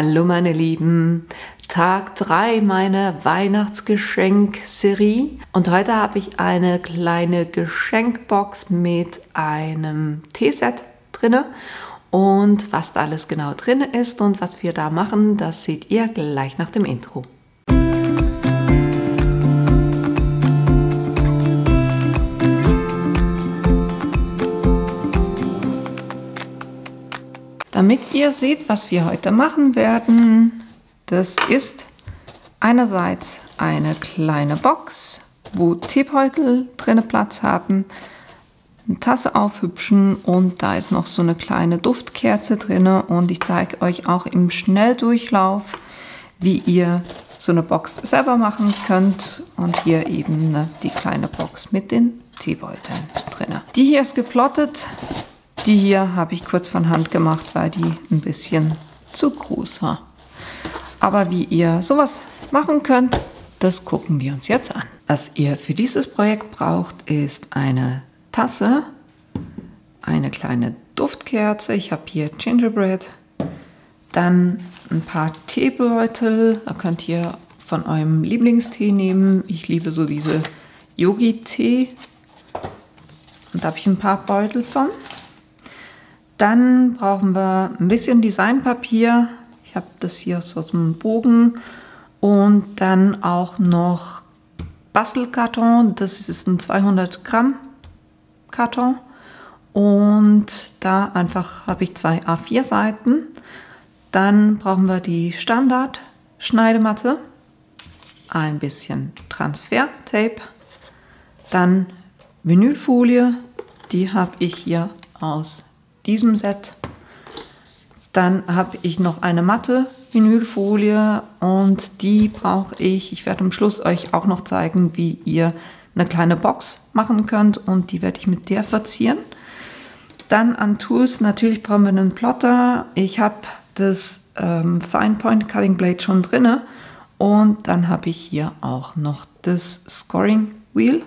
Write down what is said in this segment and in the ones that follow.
Hallo meine Lieben, Tag 3 meiner Weihnachtsgeschenkserie und heute habe ich eine kleine Geschenkbox mit einem Teeset drinne und was da alles genau drin ist und was wir da machen, das seht ihr gleich nach dem Intro. Damit ihr seht, was wir heute machen werden, das ist einerseits eine kleine Box, wo Teebeutel drin Platz haben, eine Tasse aufhübschen und da ist noch so eine kleine Duftkerze drin und ich zeige euch auch im Schnelldurchlauf, wie ihr so eine Box selber machen könnt und hier eben die kleine Box mit den Teebeuteln drin. Die hier ist geplottet. Die hier habe ich kurz von Hand gemacht, weil die ein bisschen zu groß war. Aber wie ihr sowas machen könnt, das gucken wir uns jetzt an. Was ihr für dieses Projekt braucht, ist eine Tasse, eine kleine Duftkerze, ich habe hier Gingerbread, dann ein paar Teebeutel, da könnt ihr von eurem Lieblingstee nehmen. Ich liebe so diese Yogi-Tee und da habe ich ein paar Beutel von. Dann brauchen wir ein bisschen Designpapier. Ich habe das hier aus so einem Bogen. Und dann auch noch Bastelkarton. Das ist ein 200 Gramm Karton. Und da einfach habe ich 2 A4 Seiten. Dann brauchen wir die Standard-Schneidematte. Ein bisschen Transfer-Tape. Dann Vinylfolie. Die habe ich hier aus diesem Set. Dann habe ich noch eine matte Vinylfolie und die brauche ich. Ich werde am Schluss euch auch noch zeigen, wie ihr eine kleine Box machen könnt und die werde ich mit der verzieren. Dann an Tools, natürlich brauchen wir einen Plotter. Ich habe das Fine Point Cutting Blade schon drin und dann habe ich hier auch noch das Scoring Wheel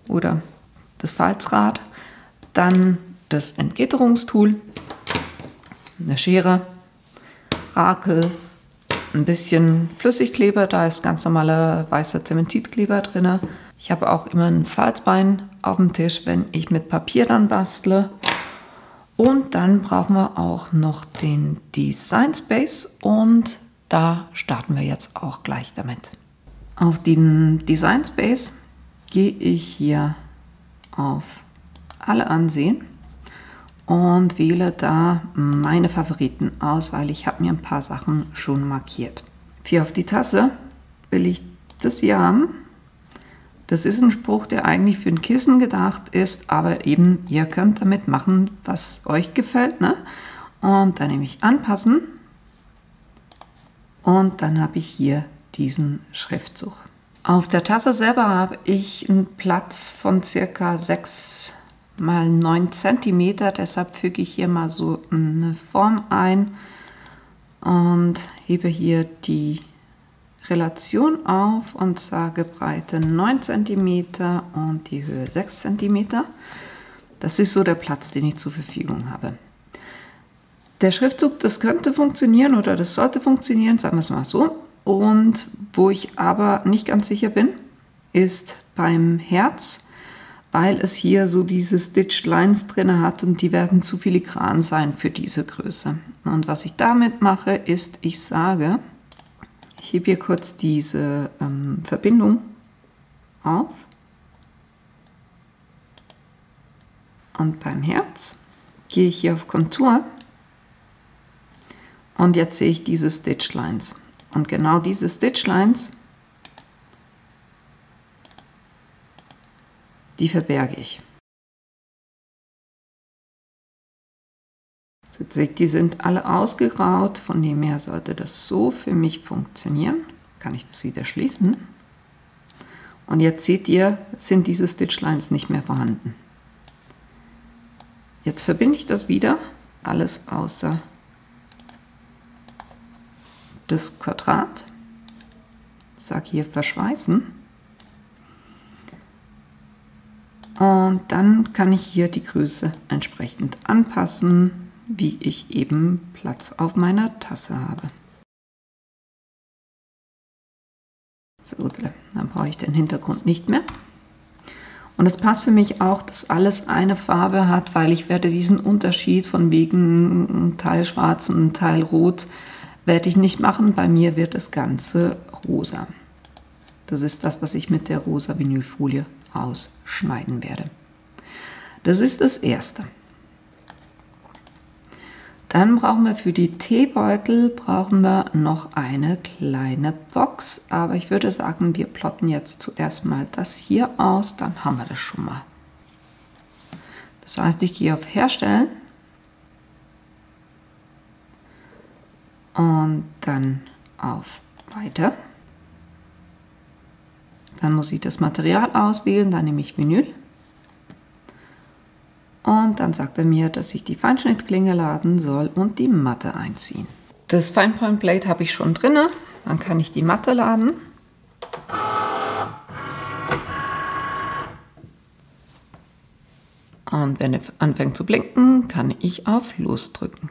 oder das Falzrad. Dann das Entgitterungstool, eine Schere, Rakel, ein bisschen Flüssigkleber, da ist ganz normaler weißer Zementidkleber drin. Ich habe auch immer ein Falzbein auf dem Tisch, wenn ich mit Papier dann bastle. Und dann brauchen wir auch noch den Design Space und da starten wir jetzt auch gleich damit. Auf den Design Space gehe ich hier auf Alle ansehen und wähle da meine Favoriten aus, weil ich habe mir ein paar Sachen schon markiert. Für auf die Tasse will ich das hier haben. Das ist ein Spruch, der eigentlich für ein Kissen gedacht ist, aber eben ihr könnt damit machen, was euch gefällt, ne? Und dann nehme ich Anpassen und dann habe ich hier diesen Schriftzug. Auf der Tasse selber habe ich einen Platz von ca. 6 mal 9 cm, deshalb füge ich hier mal so eine Form ein und hebe hier die Relation auf und sage Breite 9 cm und die Höhe 6 cm. Das ist so der Platz, den ich zur Verfügung habe. Der Schriftzug, das könnte funktionieren oder das sollte funktionieren, sagen wir es mal so. Und wo ich aber nicht ganz sicher bin, ist beim Herz, weil es hier so diese Stitched Lines drin hat und die werden zu filigran sein für diese Größe. Und was ich damit mache, ist, ich sage, ich hebe hier kurz diese Verbindung auf und beim Herz gehe ich hier auf Kontur und jetzt sehe ich diese Stitched Lines. Und genau diese Stitch Lines, die verberge ich. Die sind alle ausgegraut, von dem her sollte das so für mich funktionieren. Kann ich das wieder schließen. Und jetzt seht ihr, sind diese Stitch Lines nicht mehr vorhanden. Jetzt verbinde ich das wieder, alles außer das Quadrat. Ich sage hier verschweißen. Und dann kann ich hier die Größe entsprechend anpassen. wie ich eben Platz auf meiner Tasse habe. So, dann brauche ich den Hintergrund nicht mehr. Und es passt für mich auch, dass alles eine Farbe hat, weil ich werde diesen Unterschied von wegen ein Teil schwarz und ein Teil rot werde ich nicht machen. Bei mir wird das Ganze rosa. Das ist das, was ich mit der rosa Vinylfolie ausschneiden werde. Das ist das Erste. Dann brauchen wir für die Teebeutel noch eine kleine Box. Aber ich würde sagen, wir plotten jetzt zuerst mal das hier aus, dann haben wir das schon mal. Das heißt, ich gehe auf Herstellen und dann auf Weiter. Dann muss ich das Material auswählen, dann nehme ich Vinyl. Und dann sagt er mir, dass ich die Feinschnittklinge laden soll und die Matte einziehen. Das Fine Point Plate habe ich schon drin. Dann kann ich die Matte laden. Und wenn er anfängt zu blinken, kann ich auf Los drücken.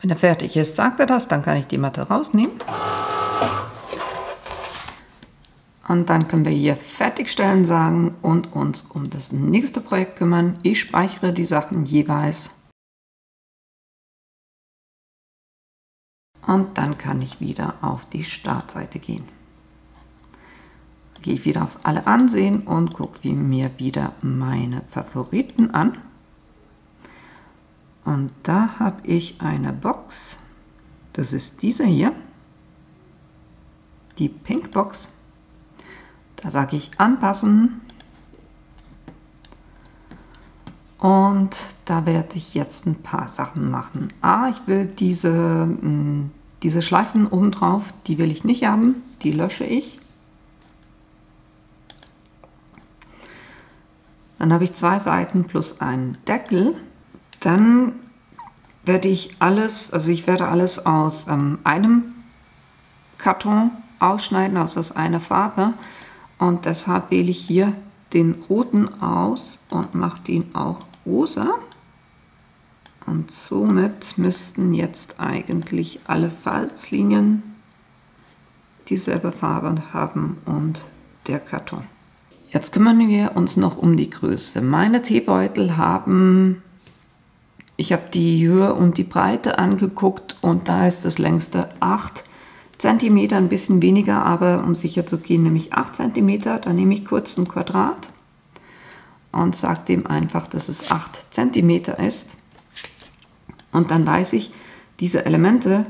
Wenn er fertig ist, sagt er das, dann kann ich die Matte rausnehmen. Und dann können wir hier fertigstellen sagen und uns um das nächste Projekt kümmern. Ich speichere die Sachen jeweils. Und dann kann ich wieder auf die Startseite gehen. Gehe ich wieder auf alle ansehen und gucke mir wieder meine Favoriten an. Und da habe ich eine Box. Das ist diese hier. Die Pink Box. Da sage ich anpassen und da werde ich jetzt ein paar Sachen machen. Ich will diese Schleifen oben drauf, die will ich nicht haben, die lösche ich. Dann habe ich 2 Seiten plus einen Deckel. Dann werde ich werde alles aus einem Karton ausschneiden, aus einer Farbe. Und deshalb wähle ich hier den roten aus und mache den auch rosa. Und somit müssten jetzt eigentlich alle Falzlinien dieselbe Farbe haben und der Karton. Jetzt kümmern wir uns noch um die Größe. Meine Teebeutel ich habe die Höhe und die Breite angeguckt und da ist das längste 8 cm, ein bisschen weniger, aber um sicher zu gehen, nehme ich 8 cm. Dann nehme ich kurz ein Quadrat und sage dem einfach, dass es 8 cm ist. Und dann weiß ich, diese Elemente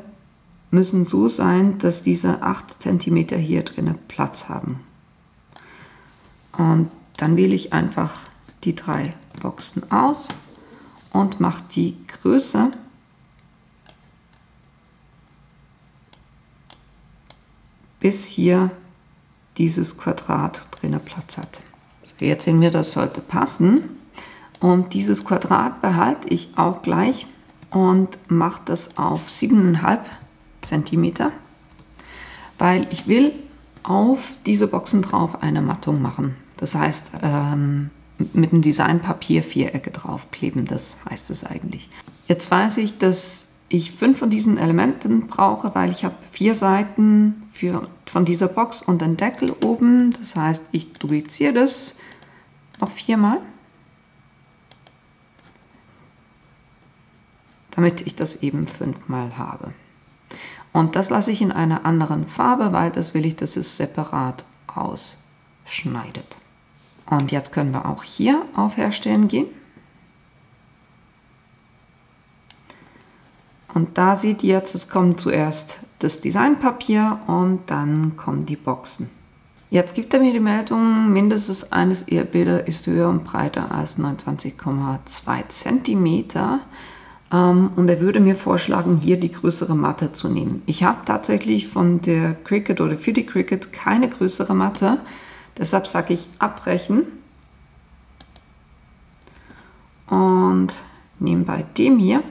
müssen so sein, dass diese 8 cm hier drinnen Platz haben. Und dann wähle ich einfach die 3 Boxen aus und mache die Größe bis hier dieses Quadrat drin Platz hat. So, jetzt sehen wir, das sollte passen. Und dieses Quadrat behalte ich auch gleich und mache das auf 7,5 cm, weil ich will auf diese Boxen drauf eine Mattung machen. Das heißt, mit dem Designpapier Vierecke draufkleben, das heißt es eigentlich. Jetzt weiß ich, dass ich 5 von diesen Elementen brauche, weil ich habe 4 Seiten von dieser Box und einen Deckel oben. Das heißt, ich dupliziere das noch 4-mal, damit ich das eben 5-mal habe. Und das lasse ich in einer anderen Farbe, weil das will ich, dass es separat ausschneidet. Und jetzt können wir auch hier auf Herstellen gehen. Und da seht ihr jetzt, es kommt zuerst das Designpapier und dann kommen die Boxen. Jetzt gibt er mir die Meldung, mindestens eines Ihrer Bilder ist höher und breiter als 29,2 cm. Und er würde mir vorschlagen, hier die größere Matte zu nehmen. Ich habe tatsächlich von der Cricut oder für die Cricut keine größere Matte. Deshalb sage ich abbrechen. Und nehme bei dem hier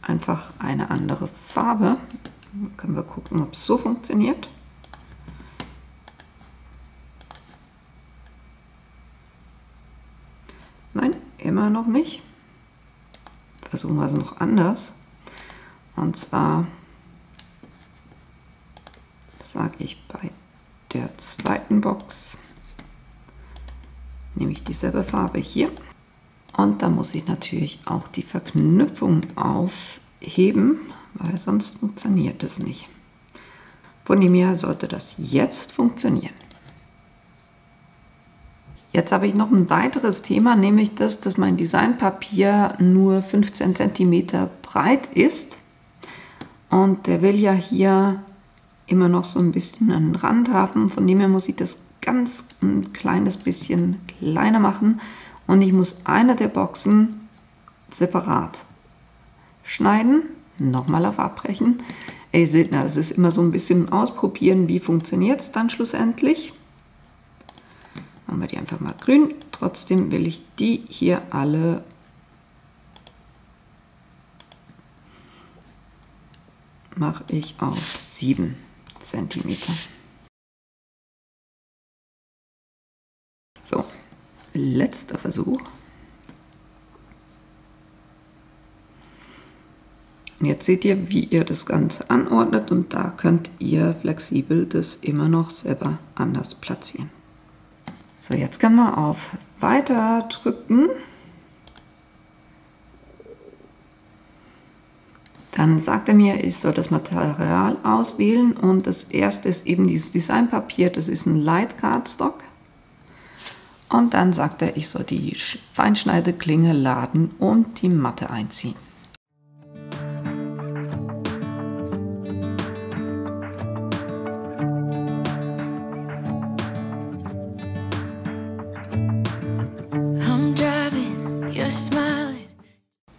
einfach eine andere Farbe. Dann können wir gucken, ob es so funktioniert. immer noch nicht. Versuchen wir es noch anders. Und zwar sage ich bei der zweiten Box, nehme ich dieselbe Farbe hier. Und dann muss ich natürlich auch die Verknüpfung aufheben, weil sonst funktioniert das nicht. Von dem her sollte das jetzt funktionieren. Jetzt habe ich noch ein weiteres Thema, nämlich das, dass mein Designpapier nur 15 cm breit ist. Und der will ja hier immer noch so ein bisschen einen Rand haben. Von dem her muss ich das ganz ein kleines bisschen kleiner machen. Und ich muss eine der Boxen separat schneiden, nochmal auf Abbrechen. Ihr seht, das ist immer so ein bisschen ausprobieren, wie funktioniert es dann schlussendlich. Machen wir die einfach mal grün. Trotzdem will ich die hier alle mache ich auf 7 cm. So, letzter Versuch. Und jetzt seht ihr, wie ihr das Ganze anordnet und da könnt ihr flexibel das immer noch selber anders platzieren. So, jetzt kann man auf Weiter drücken. Dann sagt er mir, ich soll das Material auswählen und das erste ist eben dieses Designpapier, das ist ein Light Cardstock. Und dann sagt er, ich soll die Feinschneideklinge laden und die Matte einziehen.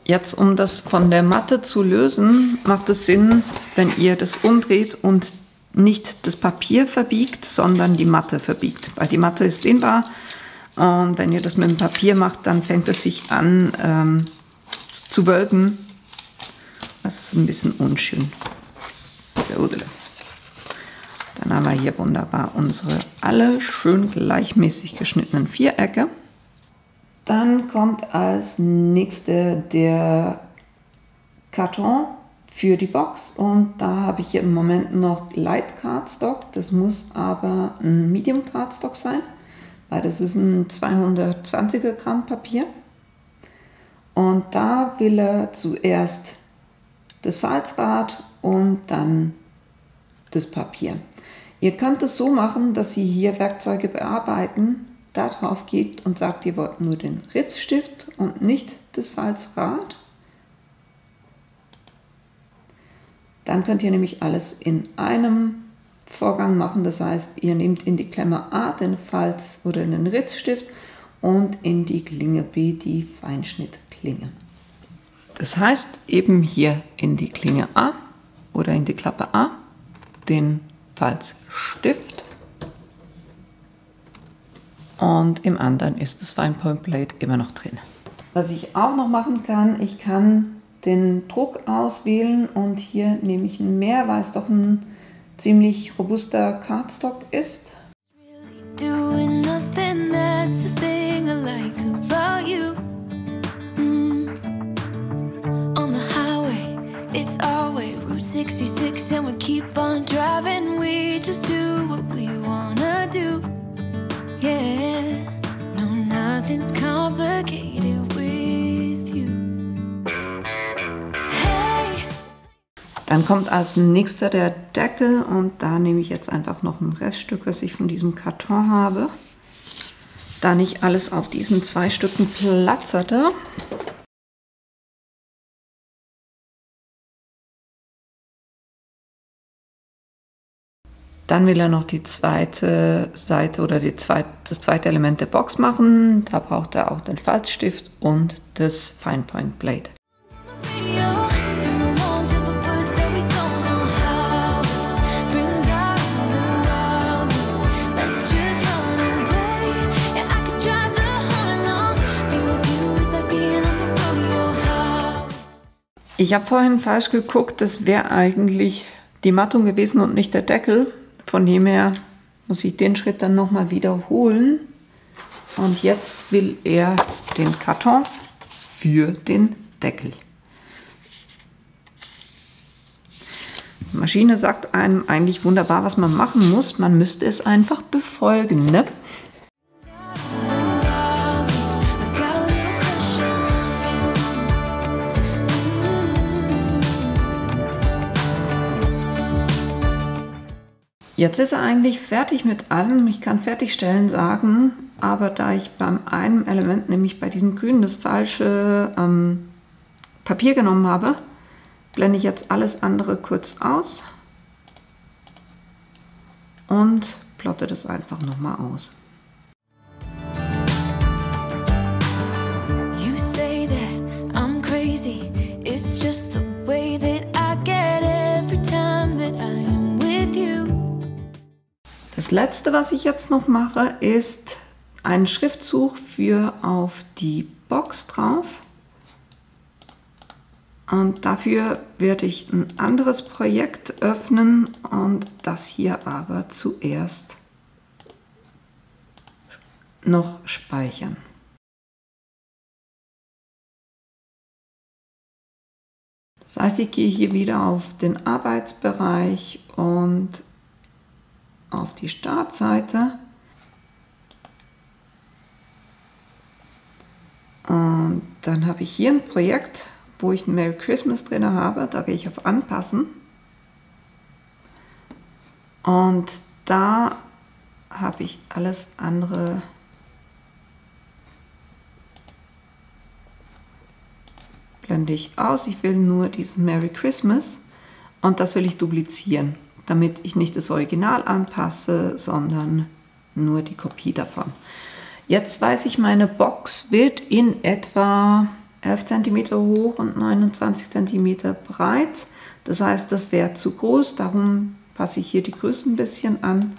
Jetzt, um das von der Matte zu lösen, macht es Sinn, wenn ihr das umdreht und nicht das Papier verbiegt, sondern die Matte verbiegt. Weil die Matte ist dehnbar und wenn ihr das mit dem Papier macht, dann fängt es sich an zu wölben. Das ist ein bisschen unschön. So, dann haben wir hier wunderbar unsere alle schön gleichmäßig geschnittenen Vierecke. Dann kommt als nächste der Karton für die Box und da habe ich hier im Moment noch Light Cardstock. Das muss aber ein Medium Cardstock sein, weil das ist ein 220er Gramm Papier. Und da will er zuerst das Falzrad und dann das Papier. Ihr könnt es so machen, dass Sie hier Werkzeuge bearbeiten, da drauf geht und sagt, ihr wollt nur den Ritzstift und nicht das Falzrad. Dann könnt ihr nämlich alles in einem Vorgang machen. Das heißt, ihr nehmt in die Klemme A den Falz oder den Ritzstift und in die Klinge B die Feinschnittklinge. Das heißt, eben hier in die Klinge A oder in die Klappe A den Falzstift. Und im anderen ist das Fine Point Blade immer noch drin. Was ich auch noch machen kann, ich kann den Druck auswählen und hier nehme ich einen mehr, weil es doch ein ziemlich robuster Cardstock ist. Yeah, no, nothing's complicated with you. Hey. Dann kommt als nächster der Deckel und da nehme ich jetzt einfach noch ein Reststück, was ich von diesem Karton habe. Da nicht alles auf diesen 2 Stücken Platz hatte. Dann will er noch die zweite Seite oder das zweite Element der Box machen. Da braucht er auch den Falzstift und das Fine Point Blade. Ich habe vorhin falsch geguckt, das wäre eigentlich die Mattung gewesen und nicht der Deckel. Von dem her muss ich den Schritt dann nochmal wiederholen. Und jetzt will er den Karton für den Deckel. Die Maschine sagt einem eigentlich wunderbar, was man machen muss. Man müsste es einfach befolgen, ne? Jetzt ist er eigentlich fertig mit allem. Ich kann fertigstellen sagen, aber da ich beim einen Element, nämlich bei diesem Grün, das falsche Papier genommen habe, blende ich jetzt alles andere kurz aus und plotte das einfach nochmal aus. You say that I'm crazy. It's just the way that I get every time that I am with you. Das letzte, was ich jetzt noch mache, ist einen Schriftzug für auf die Box drauf. Und dafür werde ich ein anderes Projekt öffnen und das hier aber zuerst noch speichern. Das heißt, ich gehe hier wieder auf den Arbeitsbereich und auf die Startseite. Und dann habe ich hier ein Projekt, wo ich ein Merry Christmas drin habe. Da gehe ich auf Anpassen. Und da habe ich alles andere blende ich aus. Ich will nur dieses Merry Christmas und das will ich duplizieren, damit ich nicht das Original anpasse, sondern nur die Kopie davon. Jetzt weiß ich, meine Box wird in etwa 11 cm hoch und 29 cm breit. Das heißt, das wäre zu groß, darum passe ich hier die Größe ein bisschen an.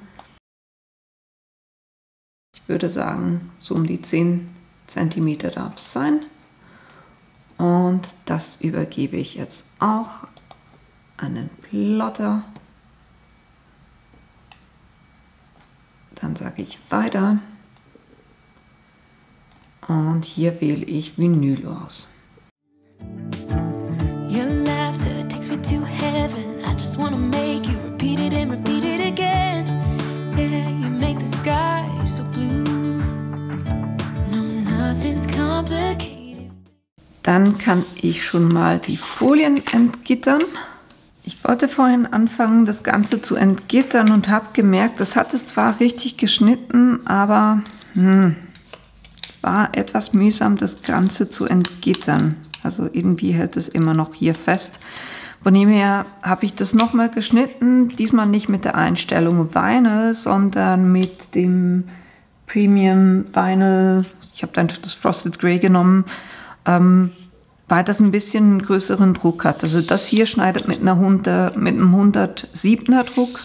Ich würde sagen, so um die 10 cm darf es sein. Und das übergebe ich jetzt auch an den Plotter. Dann sage ich weiter. Und hier wähle ich Vinyl aus. Your laughter takes me to heaven. I just wanna make you repeat it and repeat it again. Yeah, you make the sky so blue. No, nothing's complicated. Dann kann ich schon mal die Folien entgittern. Ich wollte vorhin anfangen, das Ganze zu entgittern und habe gemerkt, das hat es zwar richtig geschnitten, aber war etwas mühsam, das Ganze zu entgittern. Also irgendwie hält es immer noch hier fest. Von dem her habe ich das nochmal geschnitten, diesmal nicht mit der Einstellung Vinyl, sondern mit dem Premium Vinyl. Ich habe dann das Frosted Grey genommen, weil das ein bisschen einen größeren Druck hat. Also das hier schneidet mit einem 107er Druck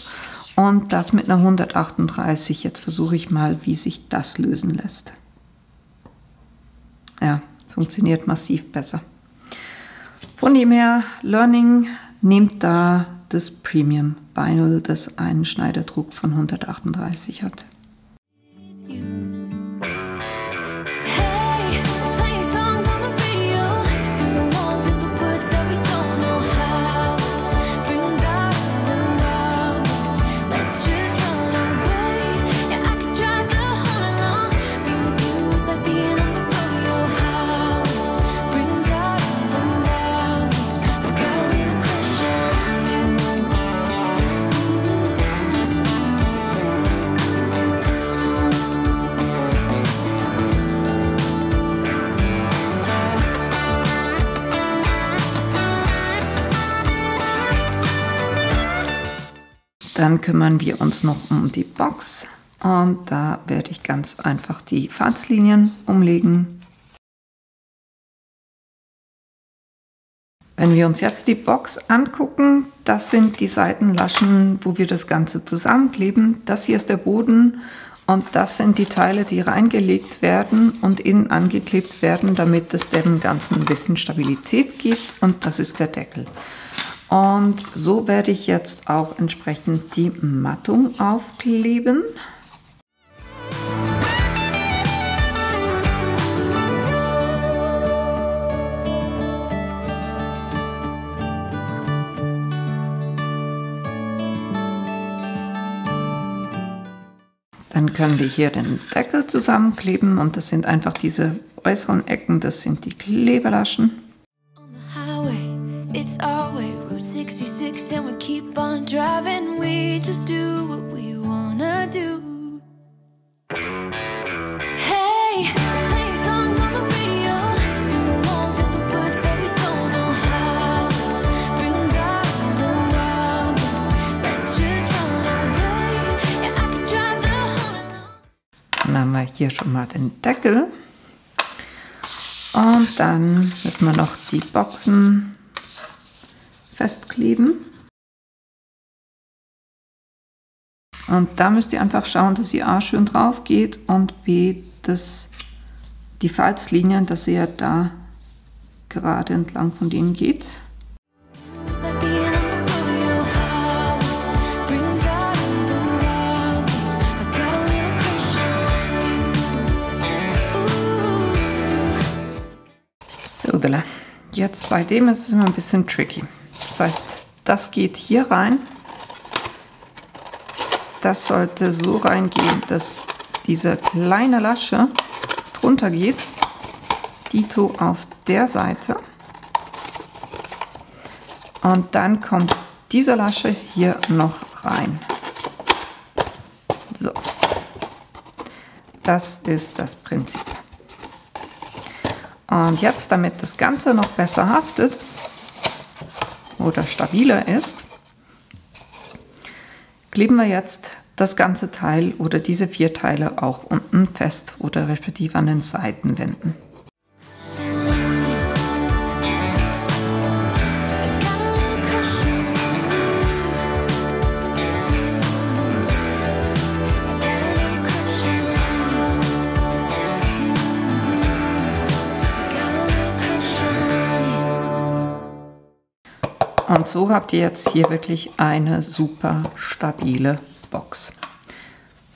und das mit einer 138. Jetzt versuche ich mal, wie sich das lösen lässt. Ja, funktioniert massiv besser. Von dem her, Learning, nehmt da das Premium Vinyl, das einen Schneiderdruck von 138 hat. Dann kümmern wir uns noch um die Box und da werde ich ganz einfach die Falzlinien umlegen. Wenn wir uns jetzt die Box angucken, das sind die Seitenlaschen, wo wir das Ganze zusammenkleben. Das hier ist der Boden und das sind die Teile, die reingelegt werden und innen angeklebt werden, damit es dem Ganzen ein bisschen Stabilität gibt, und das ist der Deckel. Und so werde ich jetzt auch entsprechend die Mattung aufkleben. Dann können wir hier den Deckel zusammenkleben und das sind einfach diese äußeren Ecken, das sind die Klebelaschen. On the highway, it's our way, Route 66, and we keep on driving. We just do what we wanna do. Hey, playing songs on the radio, sing along to the words that we don't know how. Brings out the wild ones. Let's just run away. Yeah, I could drive the whole. Dann haben wir hier schon mal den Deckel. Und dann müssen wir noch die Boxen festkleben. Und da müsst ihr einfach schauen, dass sie A schön drauf geht und B, dass die Falzlinien, dass ihr da gerade entlang von denen geht. So, jetzt bei dem ist es immer ein bisschen tricky. Das heißt, das geht hier rein. Das sollte so reingehen, dass diese kleine Lasche drunter geht. Dito auf der Seite. Und dann kommt diese Lasche hier noch rein. So. Das ist das Prinzip. Und jetzt, damit das Ganze noch besser haftet oder stabiler ist, kleben wir jetzt das ganze Teil oder diese 4 Teile auch unten fest oder respektive an den Seitenwänden. Und so habt ihr jetzt hier wirklich eine super stabile Box.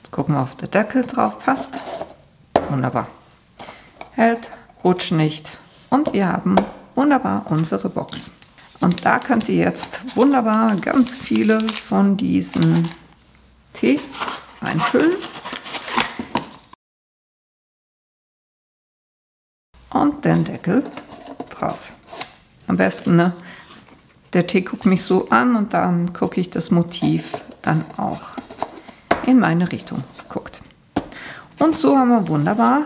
Jetzt gucken wir, ob der Deckel drauf passt. Wunderbar. Hält, rutscht nicht und wir haben wunderbar unsere Box. Und da könnt ihr jetzt wunderbar ganz viele von diesen Tee einfüllen. Und den Deckel drauf. Am besten, ne? Der Tee guckt mich so an und dann gucke ich das Motiv dann auch in meine Richtung guckt. Und so haben wir wunderbar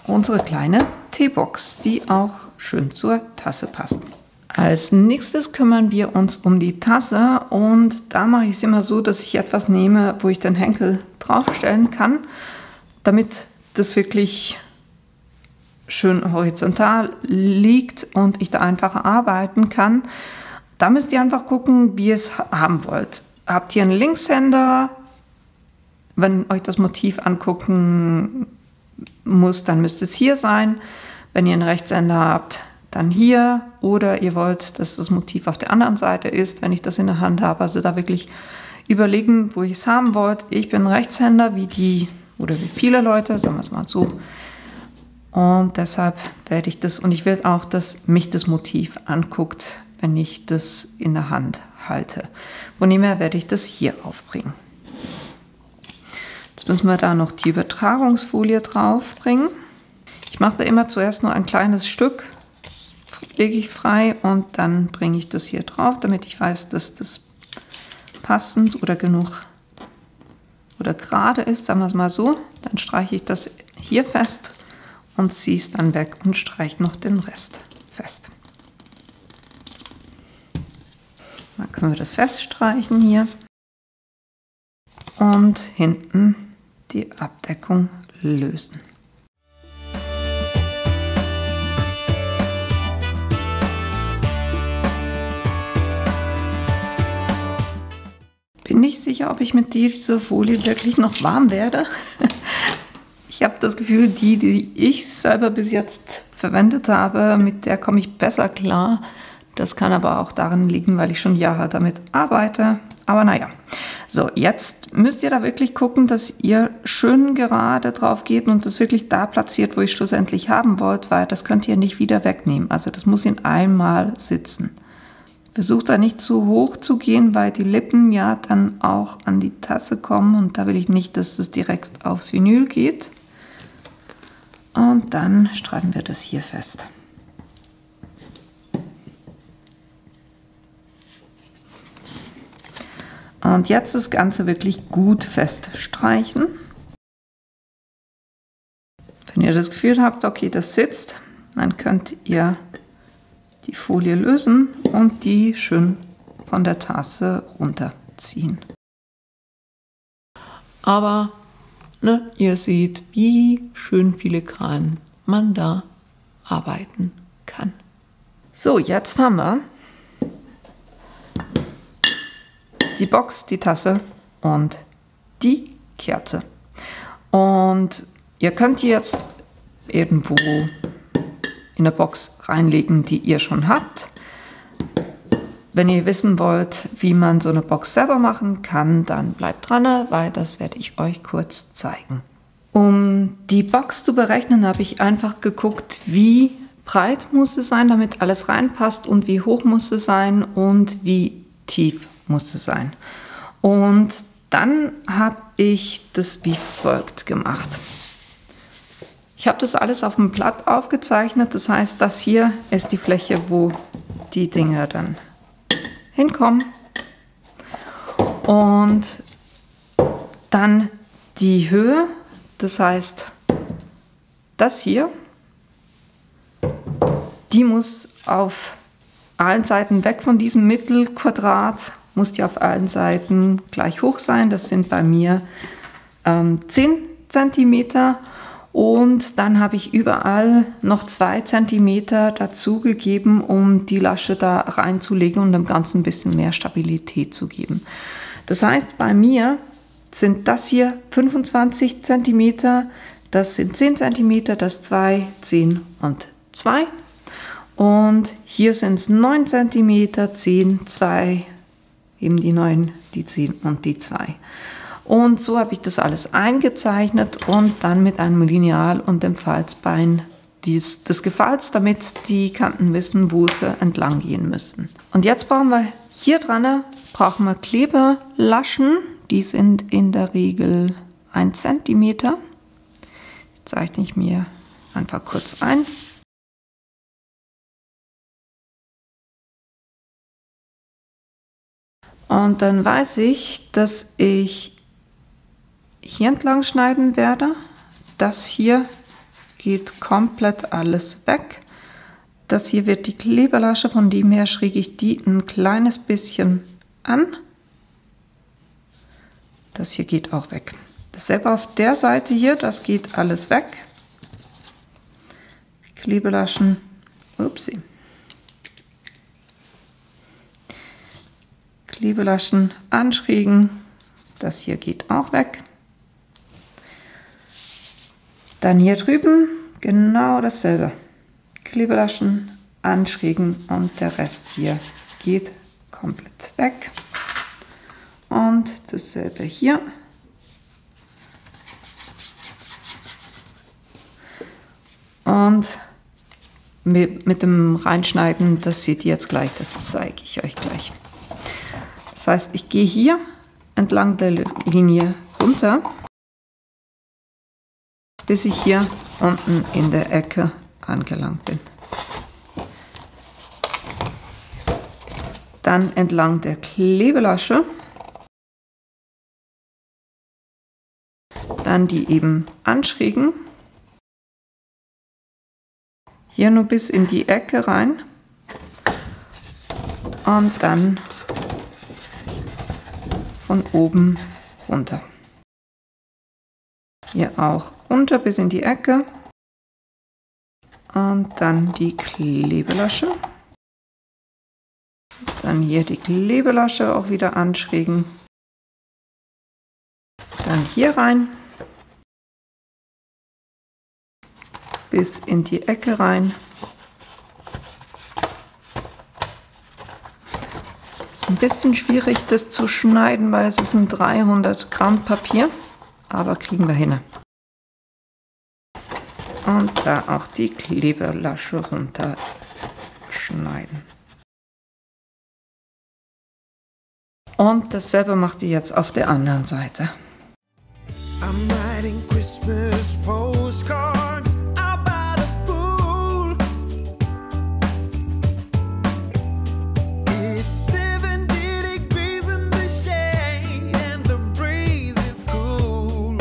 unsere kleine Teebox, die auch schön zur Tasse passt. Als nächstes kümmern wir uns um die Tasse und da mache ich es immer so, dass ich etwas nehme, wo ich den Henkel draufstellen kann, damit das wirklich schön horizontal liegt und ich da einfach arbeiten kann. Da müsst ihr einfach gucken, wie ihr es haben wollt. Habt ihr einen Linkshänder? Wenn euch das Motiv angucken muss, dann müsste es hier sein. Wenn ihr einen Rechtshänder habt, dann hier. Oder ihr wollt, dass das Motiv auf der anderen Seite ist, wenn ich das in der Hand habe. Also da wirklich überlegen, wo ich es haben wollt. Ich bin Rechtshänder, wie viele Leute, sagen wir es mal so. Und deshalb werde ich das, und ich will auch, dass mich das Motiv anguckt, wenn ich das in der Hand halte. Von dem her werde ich das hier aufbringen. Jetzt müssen wir da noch die Übertragungsfolie drauf bringen. Ich mache da immer zuerst nur ein kleines Stück, lege ich frei und dann bringe ich das hier drauf, damit ich weiß, dass das passend oder genug oder gerade ist, sagen wir es mal so. Dann streiche ich das hier fest und ziehe es dann weg und streiche noch den Rest fest. Dann können wir das feststreichen hier und hinten die Abdeckung lösen. Bin nicht sicher, ob ich mit dieser Folie wirklich noch warm werde. Ich habe das Gefühl, die ich selber bis jetzt verwendet habe, mit der komme ich besser klar. Das kann aber auch daran liegen, weil ich schon Jahre damit arbeite. Aber naja, so jetzt müsst ihr da wirklich gucken, dass ihr schön gerade drauf geht und das wirklich da platziert, wo ihr schlussendlich haben wollt, weil das könnt ihr nicht wieder wegnehmen. Also das muss in einmal sitzen. Versucht da nicht zu hoch zu gehen, weil die Lippen ja dann auch an die Tasse kommen und da will ich nicht, dass es direkt aufs Vinyl geht. Und dann streifen wir das hier fest. Und jetzt das Ganze wirklich gut feststreichen. Wenn ihr das Gefühl habt, okay, das sitzt, dann könnt ihr die Folie lösen und die schön von der Tasse runterziehen. Aber ne, ihr seht, wie schön filigran man da arbeiten kann. So, jetzt haben wir die Box, die Tasse und die Kerze. Und ihr könnt die jetzt irgendwo in der Box reinlegen, die ihr schon habt. Wenn ihr wissen wollt, wie man so eine Box selber machen kann, dann bleibt dran, weil das werde ich euch kurz zeigen. Um die Box zu berechnen, habe ich einfach geguckt, wie breit muss es sein, damit alles reinpasst und wie hoch muss es sein und wie tief muss es sein. Und dann habe ich das wie folgt gemacht. Ich habe das alles auf dem Blatt aufgezeichnet, das heißt, das hier ist die Fläche, wo die Dinger dann hinkommen. Und dann die Höhe, das heißt, das hier, die muss auf allen Seiten weg von diesem Mittelquadrat, muss die auf allen Seiten gleich hoch sein. Das sind bei mir 10 cm. Und dann habe ich überall noch 2 cm dazu gegeben, um die Lasche da reinzulegen und dem Ganzen ein bisschen mehr Stabilität zu geben. Das heißt, bei mir sind das hier 25 cm, das sind 10 cm, das 2, 10 und 2. Und hier sind es 9 cm, 10, 2, eben die 9, die 10 und die 2. Und so habe ich das alles eingezeichnet und dann mit einem Lineal und dem Falzbein des Gefalts, damit die Kanten wissen, wo sie entlang gehen müssen. Und jetzt brauchen wir hier dran Kleberlaschen, die sind in der Regel 1 cm. Die zeichne ich mir einfach kurz ein. Und dann weiß ich, dass ich hier entlang schneiden werde. Das hier geht komplett alles weg. Das hier wird die Kleberlasche, von dem her schräge ich die ein kleines bisschen an. Das hier geht auch weg. Dasselbe auf der Seite hier, das geht alles weg. Klebelaschen, upsie. Klebelaschen anschrägen, das hier geht auch weg. Dann hier drüben genau dasselbe. Klebelaschen anschrägen und der Rest hier geht komplett weg. Und dasselbe hier. Und mit dem Reinschneiden, das seht ihr jetzt gleich, das zeige ich euch gleich. Das heißt, ich gehe hier entlang der Linie runter, bis ich hier unten in der Ecke angelangt bin. Dann entlang der Klebelasche, dann die eben anschrägen, hier nur bis in die Ecke rein und dann von oben runter. Hier auch runter bis in die Ecke und dann die Klebelasche. Dann hier die Klebelasche auch wieder anschrägen. Dann hier rein bis in die Ecke rein. Ist ein bisschen schwierig, das zu schneiden, weil es ist ein 300 Gramm Papier, aber kriegen wir hin. Und da auch die Klebelasche runter schneiden. Und dasselbe macht ihr jetzt auf der anderen Seite. I'm writing Christmas postcards out by the pool. It's 70 degrees in the shade and the breeze is cool.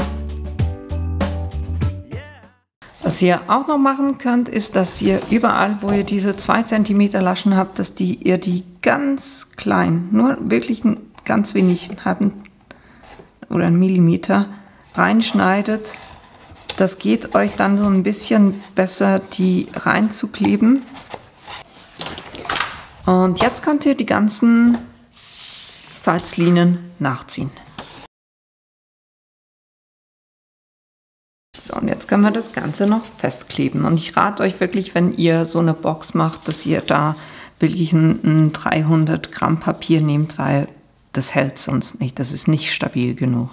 Was ihr auch noch machen könnt, ist, dass ihr überall, wo ihr diese 2 cm Laschen habt, dass ihr die ganz klein, nur wirklich ganz wenig, einen halben oder einen Millimeter, reinschneidet. Das geht euch dann so ein bisschen besser, die reinzukleben. Und jetzt könnt ihr die ganzen Falzlinien nachziehen. So, und jetzt können wir das Ganze noch festkleben. Und ich rate euch wirklich, wenn ihr so eine Box macht, dass ihr da wirklich ein 300 Gramm Papier nehmt, weil das hält sonst nicht. Das ist nicht stabil genug.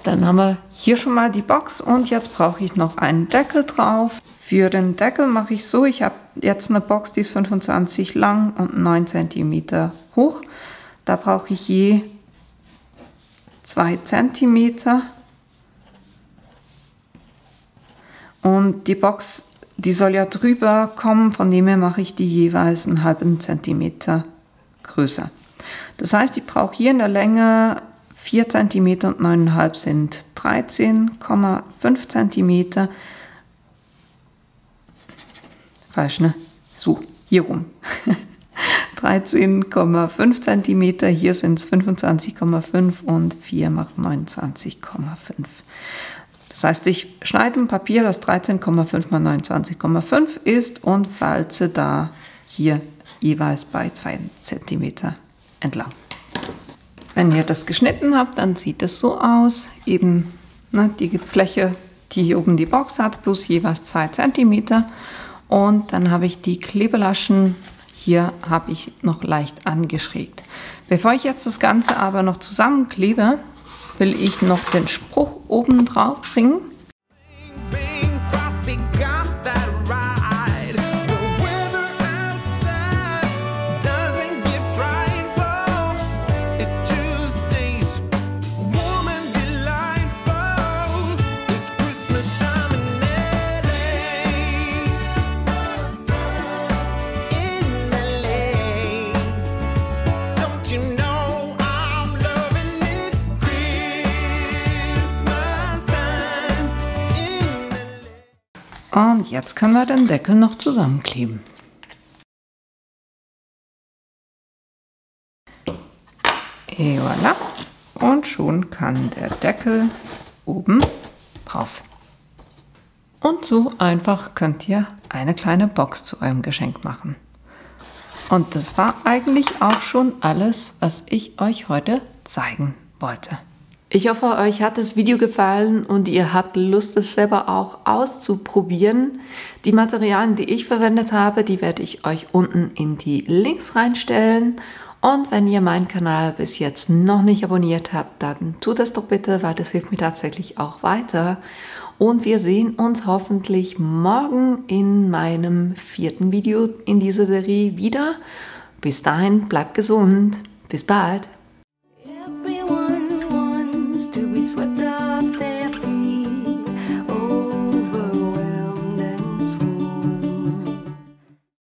Dann haben wir hier schon mal die Box und jetzt brauche ich noch einen Deckel drauf. Für den Deckel mache ich so, ich habe jetzt eine Box, die ist 25 lang und 9 cm hoch. Da brauche ich je 2 cm. Und die Box, die soll ja drüber kommen, von dem her mache ich die jeweils einen halben Zentimeter größer. Das heißt, ich brauche hier in der Länge 4 cm und 9,5 sind 13,5 cm. Falsch, ne? So, hier rum. 13,5 cm, hier sind es 25,5 und 4 macht 29,5. Das heißt, ich schneide ein Papier, das 13,5 mal 29,5 ist und falze da hier jeweils bei 2 cm entlang. Wenn ihr das geschnitten habt, dann sieht es so aus, eben die Fläche, die hier oben die Box hat, plus jeweils 2 cm. Und dann habe ich die Klebelaschen, hier habe ich noch leicht angeschrägt. Bevor ich jetzt das Ganze aber noch zusammenklebe, will ich noch den Spruch oben drauf bringen. Und jetzt können wir den Deckel noch zusammenkleben. Et voilà. Und schon kann der Deckel oben drauf. Und so einfach könnt ihr eine kleine Box zu eurem Geschenk machen. Und das war eigentlich auch schon alles, was ich euch heute zeigen wollte. Ich hoffe, euch hat das Video gefallen und ihr habt Lust, es selber auch auszuprobieren. Die Materialien, die ich verwendet habe, die werde ich euch unten in die Links reinstellen. Und wenn ihr meinen Kanal bis jetzt noch nicht abonniert habt, dann tut das doch bitte, weil das hilft mir tatsächlich auch weiter. Und wir sehen uns hoffentlich morgen in meinem 4. Video in dieser Serie wieder. Bis dahin, bleibt gesund. Bis bald.